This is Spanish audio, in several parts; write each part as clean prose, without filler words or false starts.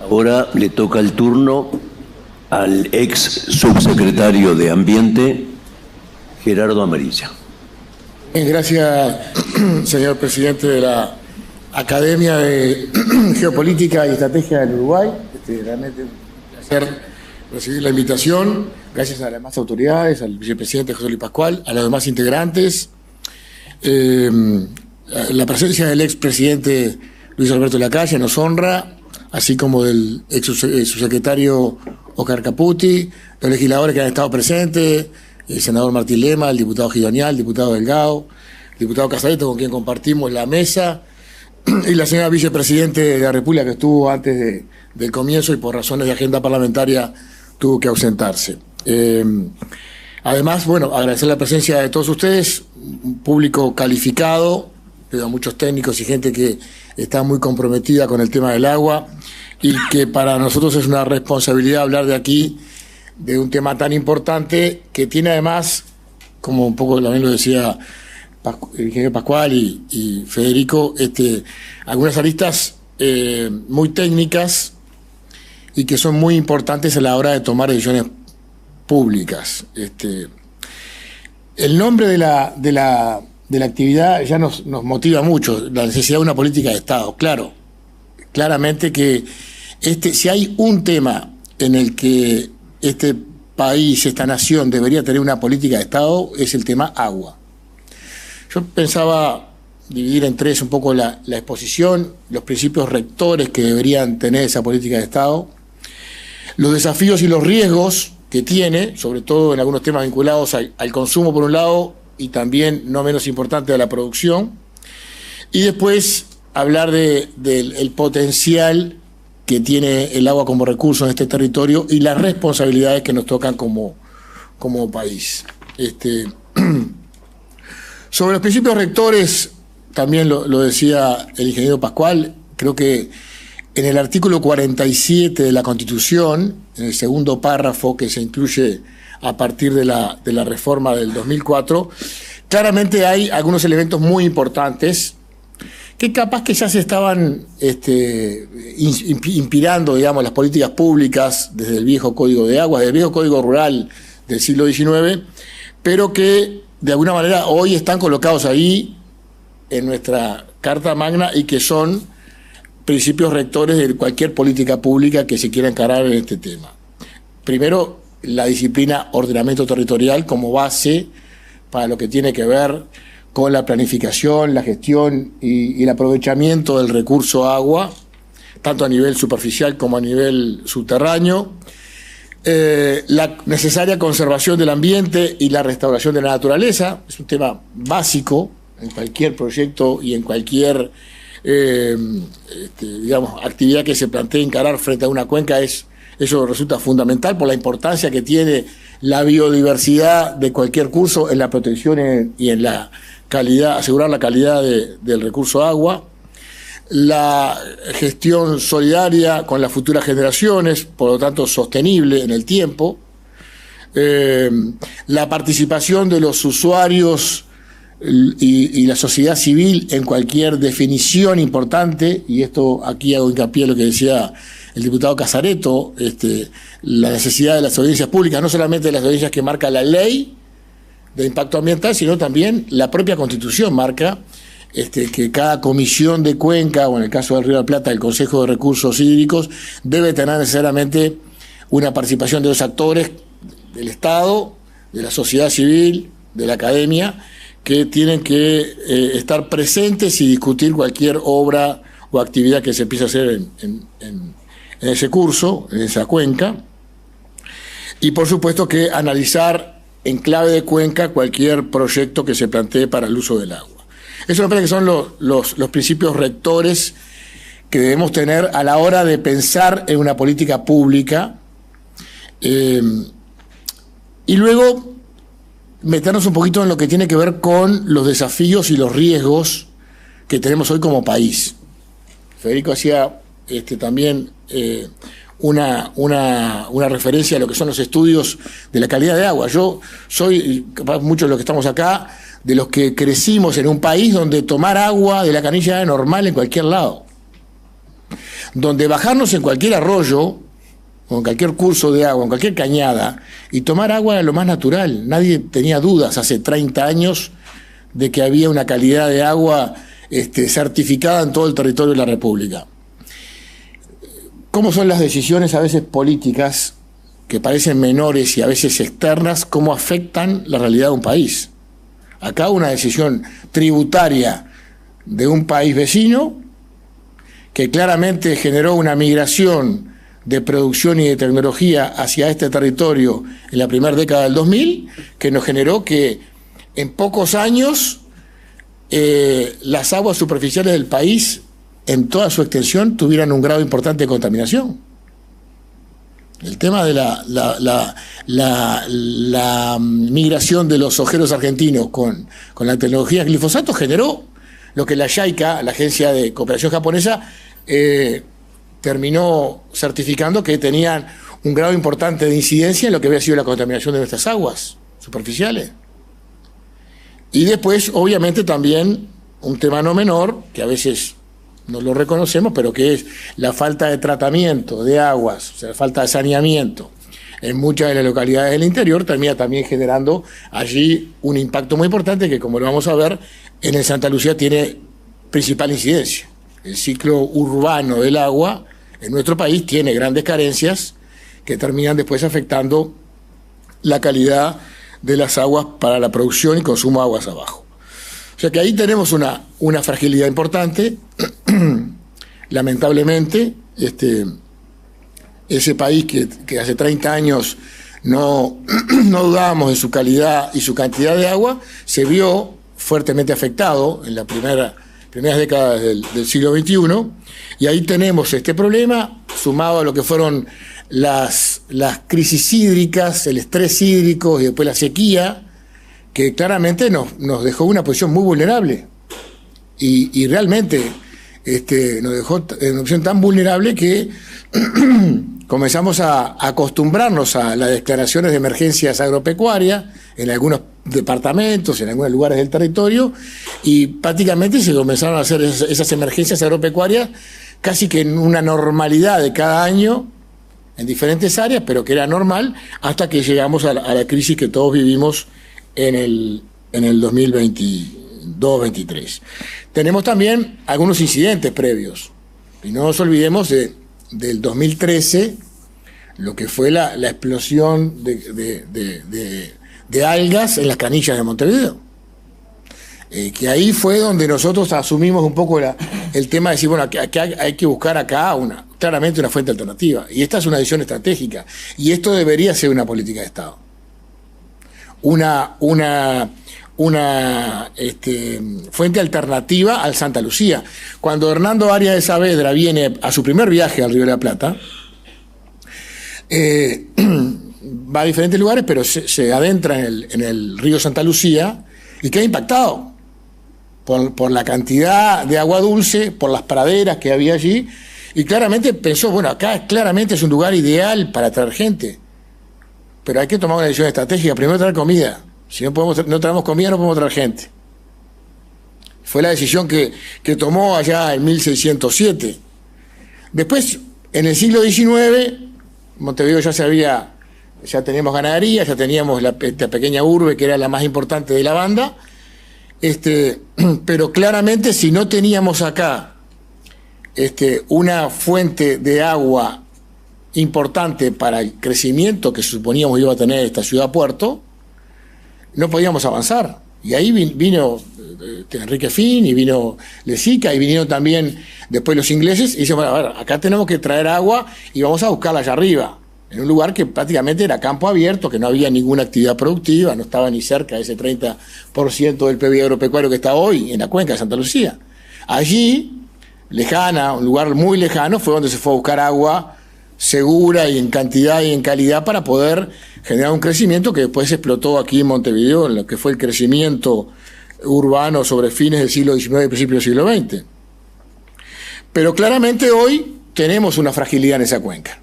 Ahora le toca el turno al ex subsecretario de Ambiente, Gerardo Amarilla. Gracias, señor presidente de la Academia de Geopolítica y Estrategia del Uruguay. Realmente un placer recibir la invitación. Gracias a las demás autoridades, al vicepresidente José Luis Pascual, a los demás integrantes. La presencia del expresidente Luis Alberto Lacalle nos honra, así como del ex subsecretario Oscar Caputi, los legisladores que han estado presentes, el senador Martín Lema, el diputado Gidonial, el diputado Delgado, el diputado Casareto, con quien compartimos la mesa, y la señora vicepresidente de la República, que estuvo antes del comienzo y por razones de agenda parlamentaria tuvo que ausentarse. Además, bueno, agradecer la presencia de todos ustedes, un público calificado, pero muchos técnicos y gente que está muy comprometida con el tema del agua, y que para nosotros es una responsabilidad hablar de aquí de un tema tan importante que tiene además, como un poco también lo decía el ingeniero Pascual y Federico, algunas aristas muy técnicas y que son muy importantes a la hora de tomar decisiones públicas. El nombre de la actividad ya nos motiva mucho, la necesidad de una política de Estado. Claramente que si hay un tema en el que este país, esta nación debería tener una política de Estado, es el tema agua. Yo pensaba dividir en tres un poco la exposición, los principios rectores que deberían tener esa política de Estado, los desafíos y los riesgos que tiene, sobre todo en algunos temas vinculados al consumo por un lado y también, no menos importante, a la producción, y después hablar del potencial que tiene el agua como recurso en este territorio y las responsabilidades que nos tocan como país. Sobre los principios rectores, también lo decía el ingeniero Pascual, creo que en el artículo 47 de la Constitución, en el segundo párrafo que se incluye a partir de la reforma del 2004, claramente hay algunos elementos muy importantes que capaz que ya se estaban inspirando, digamos, las políticas públicas desde el viejo Código de Aguas, desde el viejo Código Rural del siglo XIX, pero que de alguna manera hoy están colocados ahí en nuestra Carta Magna y que son principios rectores de cualquier política pública que se quiera encarar en este tema. Primero, la disciplina ordenamiento territorial como base para lo que tiene que ver con la planificación, la gestión y el aprovechamiento del recurso agua, tanto a nivel superficial como a nivel subterráneo, la necesaria conservación del ambiente y la restauración de la naturaleza, es un tema básico en cualquier proyecto y en cualquier actividad que se plantee encarar frente a una cuenca. Eso resulta fundamental por la importancia que tiene la biodiversidad de cualquier curso en la protección y en la calidad, asegurar la calidad del recurso agua, la gestión solidaria con las futuras generaciones, por lo tanto sostenible en el tiempo, la participación de los usuarios y la sociedad civil en cualquier definición importante, y esto aquí hago hincapié en lo que decía el diputado Casareto, la necesidad de las audiencias públicas, no solamente de las audiencias que marca la ley de impacto ambiental, sino también la propia Constitución marca que cada comisión de cuenca, o en el caso del Río de la Plata, el Consejo de Recursos Hídricos, debe tener necesariamente una participación de los actores del Estado, de la sociedad civil, de la academia, que tienen que estar presentes y discutir cualquier obra o actividad que se empiece a hacer en ese curso, en esa cuenca, y por supuesto que analizar en clave de cuenca cualquier proyecto que se plantee para el uso del agua. Eso me parece que son los principios rectores que debemos tener a la hora de pensar en una política pública, y luego meternos un poquito en lo que tiene que ver con los desafíos y los riesgos que tenemos hoy como país. Federico hacía también una referencia a lo que son los estudios de la calidad de agua. Yo soy, capaz muchos de los que estamos acá, de los que crecimos en un país donde tomar agua de la canilla era normal en cualquier lado. donde bajarnos en cualquier arroyo, o en cualquier curso de agua, en cualquier cañada, y tomar agua era lo más natural. Nadie tenía dudas hace 30 años de que había una calidad de agua certificada en todo el territorio de la República. ¿Cómo son las decisiones a veces políticas, que parecen menores y a veces externas, cómo afectan la realidad de un país? Acá una decisión tributaria de un país vecino que claramente generó una migración de producción y de tecnología hacia este territorio en la primera década del 2000, que nos generó que en pocos años las aguas superficiales del país, en toda su extensión, tuvieran un grado importante de contaminación. El tema de la migración de los ojeros argentinos con la tecnología glifosato generó lo que la JICA, la Agencia de Cooperación Japonesa, terminó certificando que tenían un grado importante de incidencia en lo que había sido la contaminación de nuestras aguas superficiales. Y después, obviamente, también un tema no menor, que a veces no lo reconocemos, pero que es la falta de tratamiento de aguas, o sea, la falta de saneamiento en muchas de las localidades del interior, termina también generando allí un impacto muy importante que, como lo vamos a ver, en el Santa Lucía tiene principal incidencia. El ciclo urbano del agua en nuestro país tiene grandes carencias que terminan después afectando la calidad de las aguas para la producción y consumo de aguas abajo. O sea que ahí tenemos una fragilidad importante. Lamentablemente, ese país que hace 30 años no dudábamos de su calidad y su cantidad de agua, se vio fuertemente afectado en las primeras décadas del siglo XXI, y ahí tenemos este problema, sumado a lo que fueron las crisis hídricas, el estrés hídrico y después la sequía, que claramente nos dejó una posición muy vulnerable. Y realmente nos dejó en una posición tan vulnerable que comenzamos a acostumbrarnos a las declaraciones de emergencias agropecuarias en algunos departamentos, en algunos lugares del territorio, y prácticamente se comenzaron a hacer esas emergencias agropecuarias casi que en una normalidad de cada año en diferentes áreas, pero que era normal, hasta que llegamos a la crisis que todos vivimos en el 2022-23. Tenemos también algunos incidentes previos, y no nos olvidemos del 2013, lo que fue la explosión de algas en las canillas de Montevideo. Que ahí fue donde nosotros asumimos un poco el tema de decir, bueno, aquí hay que buscar acá claramente una fuente alternativa. Y esta es una decisión estratégica. Y esto debería ser una política de Estado. Una fuente alternativa al Santa Lucía. Cuando Hernando Arias de Saavedra viene a su primer viaje al Río de la Plata, va a diferentes lugares, pero se adentra en el río Santa Lucía y queda impactado por la cantidad de agua dulce, por las praderas que había allí, y claramente pensó, bueno, acá claramente es un lugar ideal para traer gente, pero hay que tomar una decisión estratégica. Primero traer comida. Si no traemos comida, no podemos traer gente. Fue la decisión que tomó allá en 1607. Después, en el siglo XIX, Montevideo ya teníamos ganadería, ya teníamos esta pequeña urbe que era la más importante de la banda, pero claramente si no teníamos acá una fuente de agua importante para el crecimiento que suponíamos iba a tener esta ciudad-puerto, no podíamos avanzar. Y ahí vino Enrique Finn y vino Lezica y vinieron también después los ingleses y dicen, bueno, a ver, acá tenemos que traer agua y vamos a buscarla allá arriba, en un lugar que prácticamente era campo abierto, que no había ninguna actividad productiva, no estaba ni cerca de ese 30% del PIB agropecuario que está hoy en la cuenca de Santa Lucía. Allí, lejana, un lugar muy lejano, fue donde se fue a buscar agua segura y en cantidad y en calidad para poder generar un crecimiento que después explotó aquí en Montevideo, en lo que fue el crecimiento urbano sobre fines del siglo XIX y principios del siglo XX. Pero claramente hoy tenemos una fragilidad en esa cuenca,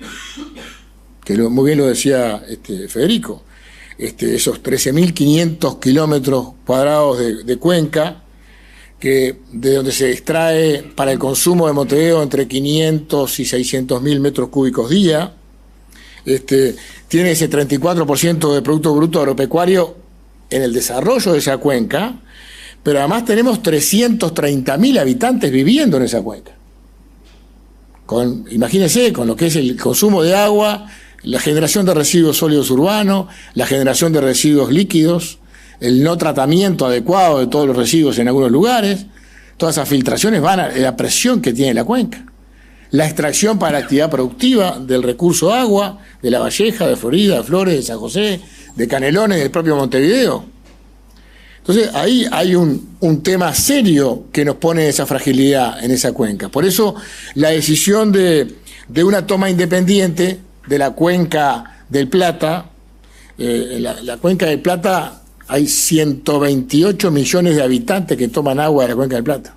que muy bien lo decía Federico, esos 13.500 kilómetros cuadrados de cuenca, que de donde se extrae para el consumo de Montevideo entre 500 y 600 mil metros cúbicos día. Tiene ese 34% de Producto Bruto Agropecuario en el desarrollo de esa cuenca, pero además tenemos 330.000 habitantes viviendo en esa cuenca. Imagínense, con lo que es el consumo de agua, la generación de residuos sólidos urbanos, la generación de residuos líquidos, el no tratamiento adecuado de todos los residuos en algunos lugares, todas esas filtraciones van a la presión que tiene la cuenca. La extracción para la actividad productiva del recurso agua, de La Valleja, de Florida, de Flores, de San José, de Canelones, del propio Montevideo. Entonces ahí hay un tema serio que nos pone esa fragilidad en esa cuenca. Por eso la decisión de una toma independiente de la cuenca del Plata, la cuenca del Plata, hay 128 millones de habitantes que toman agua de la cuenca del Plata.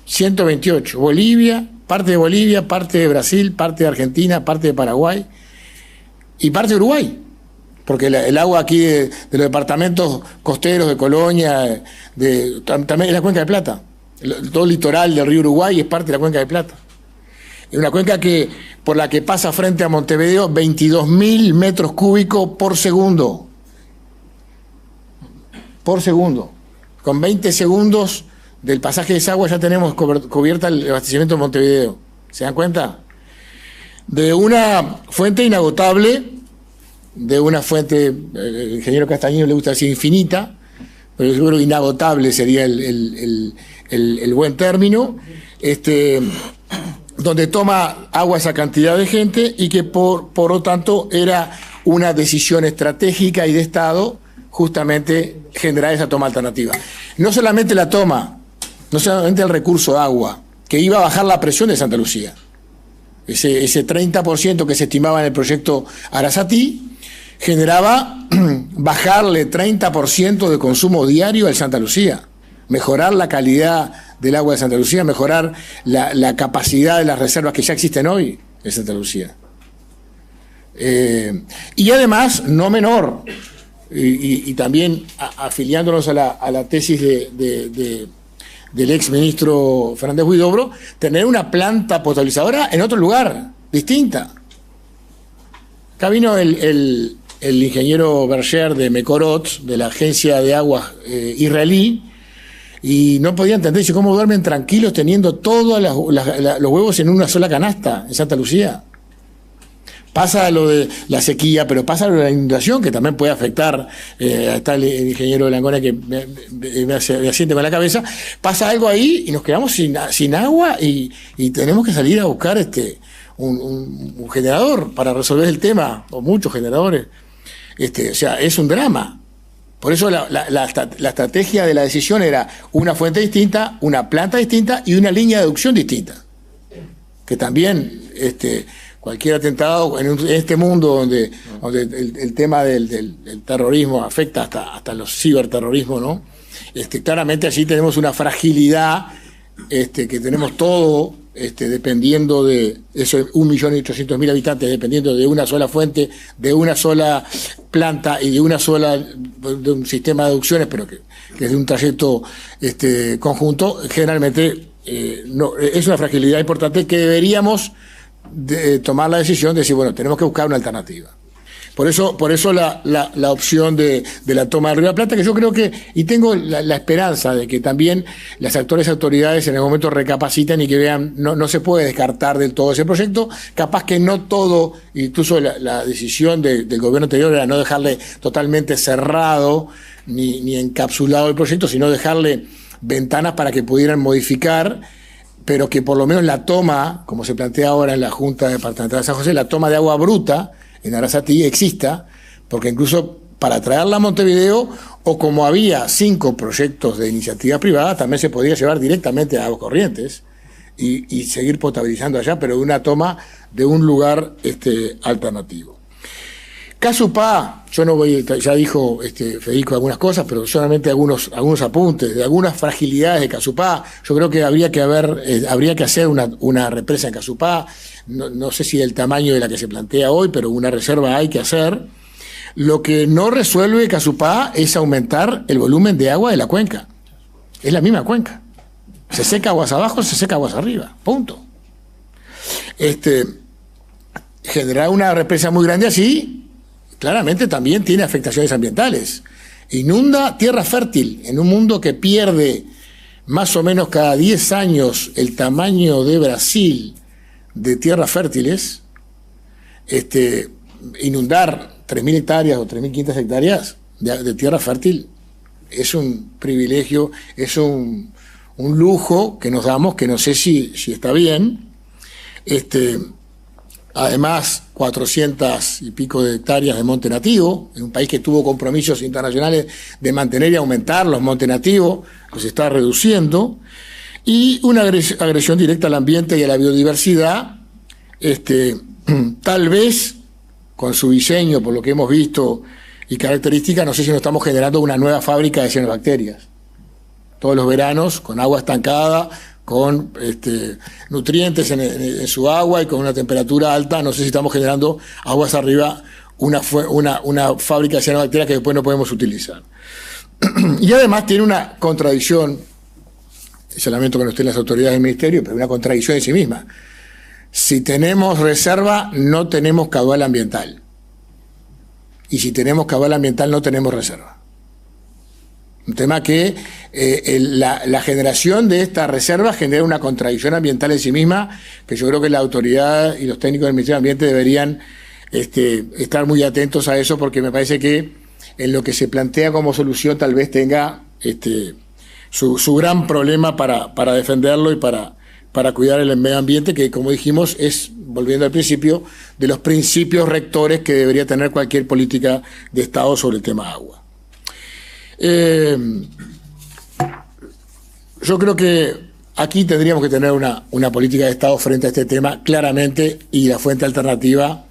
128. Bolivia, parte de Brasil, parte de Argentina, parte de Paraguay y parte de Uruguay. Porque el agua aquí de los departamentos costeros de Colonia, también es la cuenca del Plata. Todo el litoral del río Uruguay es parte de la cuenca del Plata. Es una cuenca por la que pasa frente a Montevideo 22.000 metros cúbicos por segundo. Por segundo. Con 20 segundos del pasaje de esa agua ya tenemos cubierta el abastecimiento de Montevideo. ¿Se dan cuenta? De una fuente inagotable, de una fuente, el ingeniero Castañino le gusta decir infinita, pero yo creo que inagotable sería el buen término, donde toma agua esa cantidad de gente y que por lo tanto era una decisión estratégica y de Estado justamente generar esa toma alternativa. No solamente la toma, no solamente el recurso agua, que iba a bajar la presión de Santa Lucía. Ese 30% que se estimaba en el proyecto Arasatí generaba bajarle 30% de consumo diario al Santa Lucía, mejorar la calidad del agua de Santa Lucía, mejorar la capacidad de las reservas que ya existen hoy en Santa Lucía. Y además, no menor, y también afiliándonos a la tesis del ex ministro Fernández Huidobro, tener una planta potabilizadora en otro lugar, distinta. Acá vino el ingeniero Berger de Mekorot, de la agencia de aguas israelí, y no podía entender, dice, ¿cómo duermen tranquilos teniendo todos los huevos en una sola canasta en Santa Lucía? Pasa lo de la sequía, pero pasa lo de la inundación, que también puede afectar, está el ingeniero de Langona que me asiente con la cabeza, pasa algo ahí y nos quedamos sin agua y tenemos que salir a buscar un generador para resolver el tema, o muchos generadores. O sea, es un drama. Por eso la estrategia de la decisión era una fuente distinta, una planta distinta y una línea de aducción distinta. Que también cualquier atentado en este mundo donde el tema del terrorismo afecta hasta los ciberterrorismos, ¿no? Claramente allí tenemos una fragilidad que tenemos todo dependiendo de esos 1.800.000 habitantes, dependiendo de una sola fuente, de una sola planta y de un sistema de aducciones, pero que es de un trayecto conjunto, generalmente es una fragilidad importante que deberíamos tomar la decisión de decir, bueno, tenemos que buscar una alternativa. Por eso la opción de la toma del Río de la Plata, que yo creo que, y tengo la esperanza de que también las autoridades en el momento recapaciten y que vean, no se puede descartar del todo ese proyecto, capaz que no todo, incluso la decisión del gobierno anterior era no dejarle totalmente cerrado ni encapsulado el proyecto, sino dejarle ventanas para que pudieran modificar, pero que por lo menos la toma, como se plantea ahora en la Junta Departamental de San José, la toma de agua bruta en Arasatí exista, porque incluso para traerla a Montevideo, o como había 5 proyectos de iniciativa privada, también se podía llevar directamente a Aguas Corrientes y seguir potabilizando allá, pero de una toma de un lugar alternativo. Casupá, yo no voy, ya dijo Federico algunas cosas, pero solamente algunos apuntes de algunas fragilidades de Casupá. Yo creo que habría que hacer una represa en Casupá, no sé si del tamaño de la que se plantea hoy, pero una reserva hay que hacer. Lo que no resuelve Casupá es aumentar el volumen de agua de la cuenca. Es la misma cuenca. Se seca aguas abajo, se seca aguas arriba. Punto. Generar una represa muy grande así, claramente también tiene afectaciones ambientales. Inunda tierra fértil en un mundo que pierde más o menos cada 10 años el tamaño de Brasil de tierras fértiles. Inundar 3.000 hectáreas o 3.500 hectáreas de tierra fértil es un privilegio, es un lujo que nos damos, que no sé si está bien. Además, 400 y pico de hectáreas de monte nativo, en un país que tuvo compromisos internacionales de mantener y aumentar los montes nativos, que se está reduciendo, y una agresión directa al ambiente y a la biodiversidad, tal vez, con su diseño, por lo que hemos visto, y características, no sé si nos estamos generando una nueva fábrica de cianobacterias. Todos los veranos, con agua estancada, con nutrientes en su agua y con una temperatura alta, no sé si estamos generando aguas arriba una fábrica de cianobacterias que después no podemos utilizar. Y además tiene una contradicción, se lamento que no estén las autoridades del ministerio, pero una contradicción en sí misma. Si tenemos reserva, no tenemos caudal ambiental. Y si tenemos caudal ambiental, no tenemos reserva. Un tema que la generación de esta reserva genera una contradicción ambiental en sí misma, que yo creo que la autoridad y los técnicos del Ministerio de Ambiente deberían estar muy atentos a eso, porque me parece que en lo que se plantea como solución tal vez tenga su gran problema para defenderlo y para cuidar el medio ambiente, que como dijimos es, volviendo al principio, de los principios rectores que debería tener cualquier política de Estado sobre el tema agua. Yo creo que aquí tendríamos que tener una política de Estado frente a este tema, claramente, y la fuente alternativa,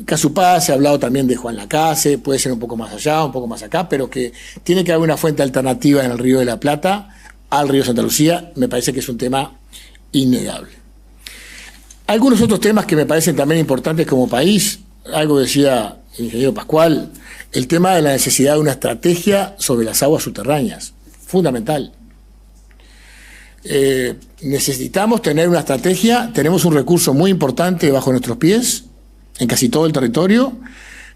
Casupá, se ha hablado también de Juan Lacase, puede ser un poco más allá, un poco más acá, pero que tiene que haber una fuente alternativa en el Río de la Plata, al Río Santa Lucía, me parece que es un tema innegable. Algunos otros temas que me parecen también importantes como país, algo decía el ingeniero Pascual, el tema de la necesidad de una estrategia sobre las aguas subterráneas, fundamental. Necesitamos tener una estrategia, tenemos un recurso muy importante bajo nuestros pies, en casi todo el territorio,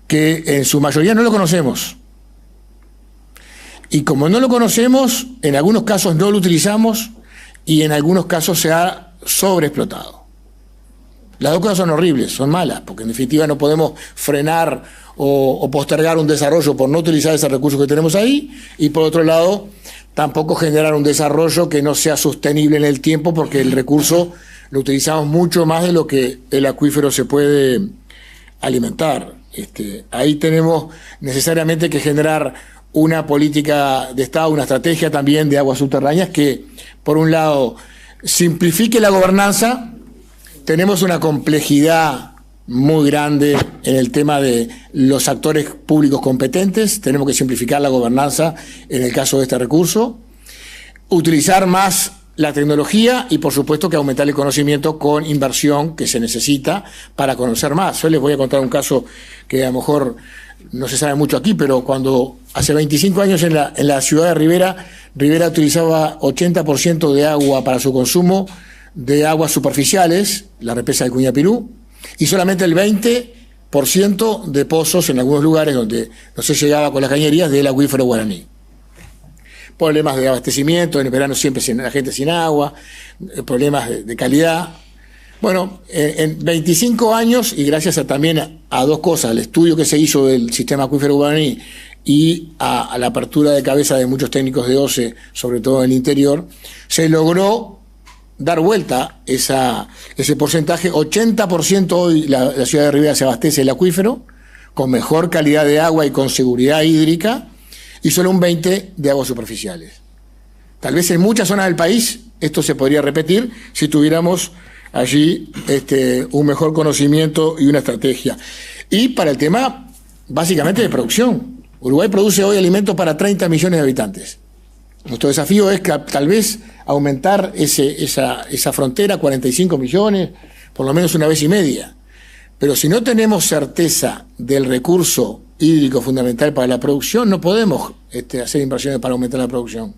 que en su mayoría no lo conocemos. Y como no lo conocemos, en algunos casos no lo utilizamos y en algunos casos se ha sobreexplotado. Las dos cosas son horribles, son malas, porque en definitiva no podemos frenar o postergar un desarrollo por no utilizar ese recurso que tenemos ahí, y por otro lado, tampoco generar un desarrollo que no sea sostenible en el tiempo, porque el recurso lo utilizamos mucho más de lo que el acuífero se puede alimentar. Ahí tenemos necesariamente que generar una política de Estado, una estrategia también de aguas subterráneas que, por un lado, simplifique la gobernanza. Tenemos una complejidad muy grande en el tema de los actores públicos competentes, tenemos que simplificar la gobernanza en el caso de este recurso, utilizar más la tecnología y por supuesto que aumentar el conocimiento con inversión que se necesita para conocer más. Yo les voy a contar un caso que a lo mejor no se sabe mucho aquí, pero cuando hace 25 años en la ciudad de Rivera utilizaba 80% de agua para su consumo de aguas superficiales, la represa de Cuñapirú, y solamente el 20% de pozos en algunos lugares donde no se llegaba con las cañerías del acuífero guaraní. Problemas de abastecimiento, en el verano siempre la gente sin agua, problemas de calidad. Bueno, en 25 años, y gracias también a dos cosas, el estudio que se hizo del sistema acuífero guaraní y a la apertura de cabeza de muchos técnicos de OCE, sobre todo en el interior, se logró dar vuelta ese porcentaje. 80% hoy la ciudad de Rivera se abastece del acuífero, con mejor calidad de agua y con seguridad hídrica, y solo un 20% de aguas superficiales. Tal vez en muchas zonas del país esto se podría repetir si tuviéramos allí un mejor conocimiento y una estrategia. Y para el tema, básicamente, de producción. Uruguay produce hoy alimentos para 30 millones de habitantes. Nuestro desafío es que tal vez aumentar esa frontera a 45 millones, por lo menos una vez y media. Pero si no tenemos certeza del recurso hídrico fundamental para la producción, no podemos hacer inversiones para aumentar la producción.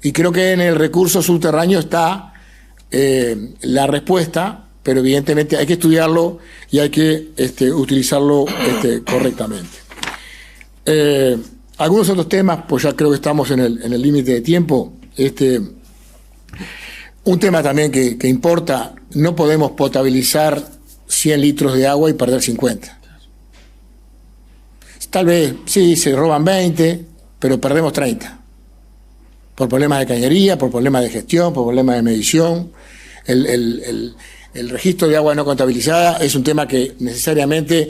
Y creo que en el recurso subterráneo está la respuesta, pero evidentemente hay que estudiarlo y hay que utilizarlo correctamente. Algunos otros temas, pues ya creo que estamos en el límite de tiempo. Un tema también que importa, no podemos potabilizar 100 litros de agua y perder 50. Tal vez, sí, se roban 20, pero perdemos 30. Por problemas de cañería, por problemas de gestión, por problemas de medición. El registro de agua no contabilizada es un tema que necesariamente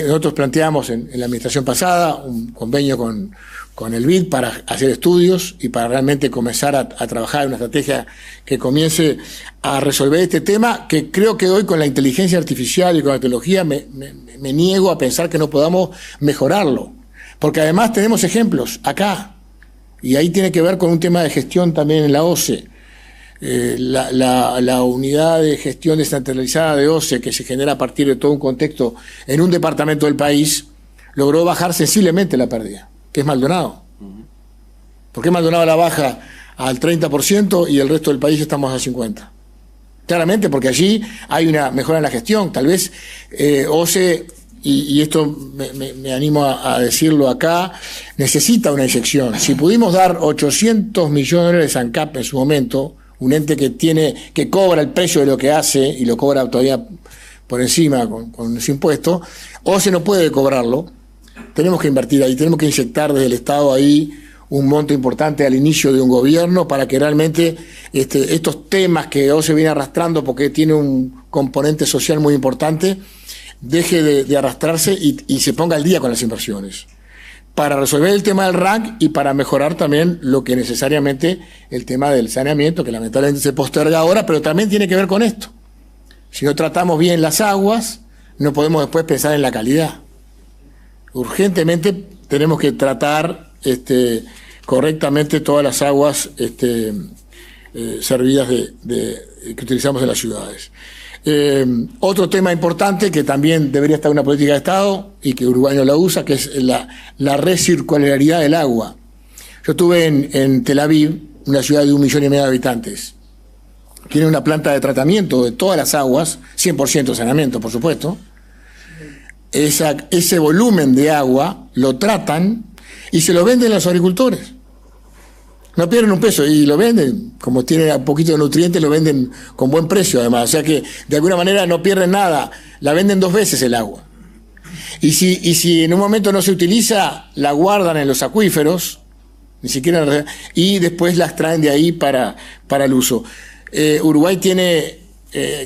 nosotros planteamos en la administración pasada, un convenio con el BID para hacer estudios y para realmente comenzar a trabajar en una estrategia que comience a resolver este tema, que creo que hoy con la inteligencia artificial y con la tecnología me niego a pensar que no podamos mejorarlo. Porque además tenemos ejemplos acá, y ahí tiene que ver con un tema de gestión también en la OCE. La unidad de gestión descentralizada de OCE, que se genera a partir de todo un contexto en un departamento del país, logró bajar sensiblemente la pérdida, que es Maldonado. ¿Por qué Maldonado la baja al 30% y el resto del país estamos al 50%? Claramente porque allí hay una mejora en la gestión. Tal vez OCE, y esto me animo a decirlo acá, necesita una inyección. Si pudimos dar 800 millones de ANCAP en su momento, un ente que cobra el precio de lo que hace y lo cobra todavía por encima con ese impuesto, OCE no puede cobrarlo. Tenemos que invertir ahí, tenemos que inyectar desde el Estado ahí un monto importante al inicio de un gobierno para que realmente estos temas que OCE viene arrastrando, porque tiene un componente social muy importante, deje de arrastrarse y se ponga al día con las inversiones, para resolver el tema del RAC y para mejorar también lo que necesariamente el tema del saneamiento, que lamentablemente se posterga ahora, pero también tiene que ver con esto. Si no tratamos bien las aguas, no podemos después pensar en la calidad. Urgentemente tenemos que tratar correctamente todas las aguas servidas que utilizamos en las ciudades. Otro tema importante que también debería estar en una política de Estado y que Uruguay no la usa, que es la recircularidad del agua. Yo estuve en Tel Aviv, una ciudad de 1,5 millones de habitantes. Tiene una planta de tratamiento de todas las aguas, 100% saneamiento, por supuesto. Ese volumen de agua lo tratan y se lo venden a los agricultores. No pierden un peso y lo venden, como tiene un poquito de nutrientes, lo venden con buen precio además. O sea que de alguna manera no pierden nada, la venden 2 veces el agua. Y si en un momento no se utiliza, la guardan en los acuíferos, ni siquiera, y después las traen de ahí para el uso. Uruguay tiene,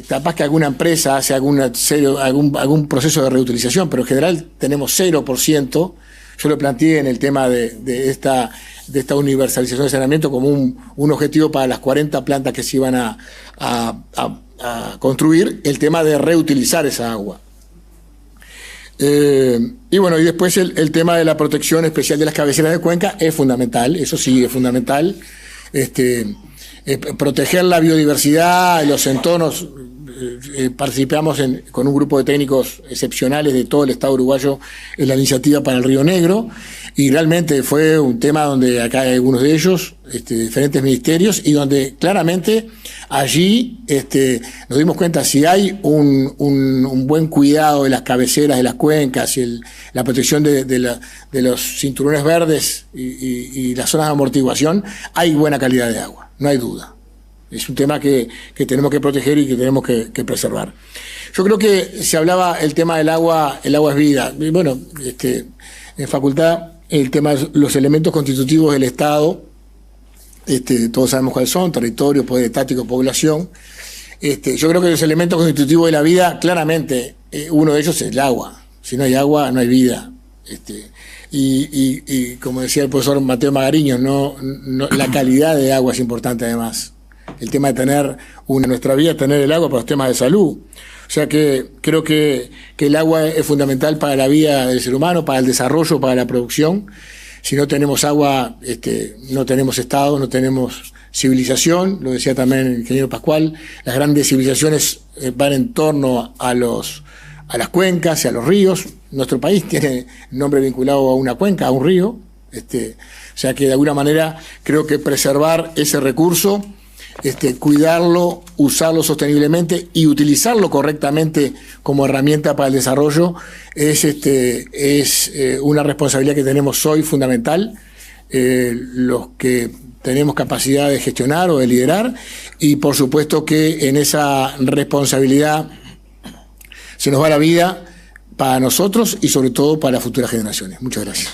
capaz que alguna empresa hace algún proceso de reutilización, pero en general tenemos 0%. Yo lo planteé en el tema de esta universalización de saneamiento como un objetivo para las 40 plantas que se iban a construir, el tema de reutilizar esa agua. Y bueno, y después el tema de la protección especial de las cabeceras de cuenca es fundamental, eso sí es fundamental. Proteger la biodiversidad, los entornos. Participamos con un grupo de técnicos excepcionales de todo el Estado uruguayo en la iniciativa para el Río Negro, y realmente fue un tema donde acá hay algunos de ellos, diferentes ministerios, y donde claramente allí nos dimos cuenta, si hay un buen cuidado de las cabeceras de las cuencas y la protección de los cinturones verdes y las zonas de amortiguación, hay buena calidad de agua, no hay duda. Es un tema que tenemos que proteger y que tenemos que preservar. Yo creo que se hablaba el tema del agua, el agua es vida. Y bueno, en facultad el tema de los elementos constitutivos del Estado, todos sabemos cuáles son: territorio, poder estático, población. Yo creo que los elementos constitutivos de la vida, claramente, uno de ellos es el agua. Si no hay agua, no hay vida. Y como decía el profesor Mateo Magariño, la calidad de agua es importante además. El tema de tener nuestra vida, tener el agua para los temas de salud. O sea que creo que el agua es fundamental para la vida del ser humano, para el desarrollo, para la producción. Si no tenemos agua, no tenemos Estado, no tenemos civilización. Lo decía también el ingeniero Pascual, las grandes civilizaciones van en torno a las cuencas y a los ríos. Nuestro país tiene nombre vinculado a una cuenca, a un río. O sea que de alguna manera creo que preservar ese recurso, cuidarlo, usarlo sosteniblemente y utilizarlo correctamente como herramienta para el desarrollo es una responsabilidad que tenemos hoy fundamental, los que tenemos capacidad de gestionar o de liderar, y por supuesto que en esa responsabilidad se nos va la vida para nosotros y sobre todo para las futuras generaciones. Muchas gracias.